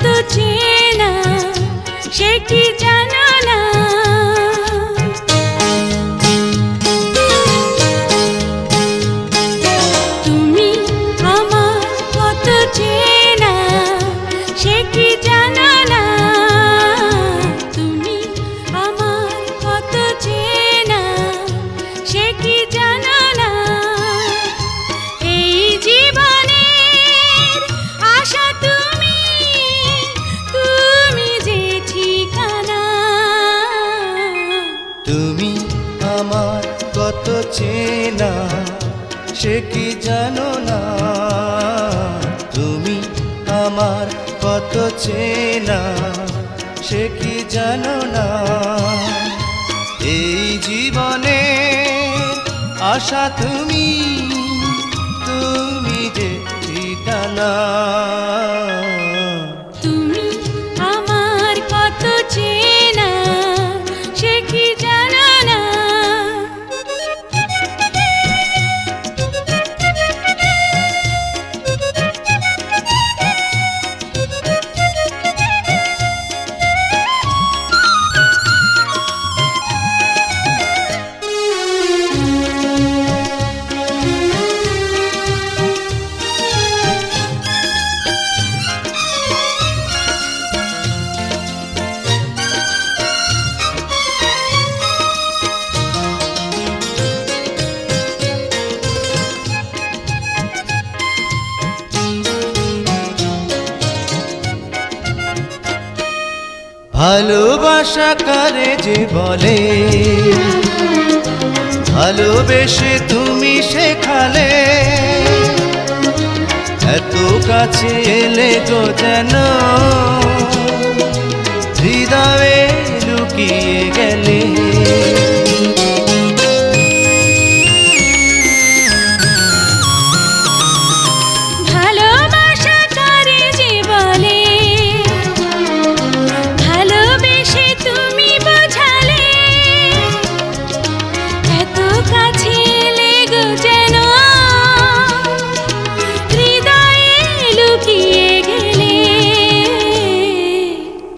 কত চেনা সে কি জানো না। তুমি আমার কত চেনা সে কি জানো না। তুমি আমার কত চেনা সে কি জানো না। এই জীবনের আশা তুমি, তুমি যে ঠিকানা। তুমি আমার কত চেনা সে কি জানো না। তুমি আমার কত চেনা সে কি জানো না। এই জীবনে আশা তুমি, তুমি যে ঠিকানা। তুমি আমার কত চেনা সে কি জানো না। ভালোবাসা কারে যে বলে, ভালোবেসে তুমি শেখালে। এত কাছে এলে গো যেন হৃদয়ে লুকিয়ে গেলে।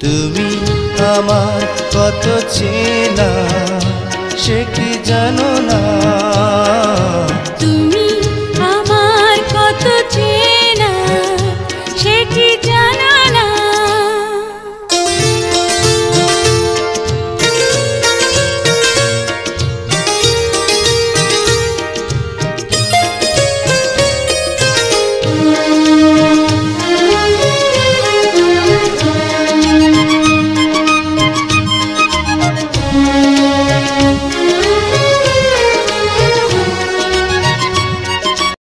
তুমি আমার কত চেনা সে কি জানো না।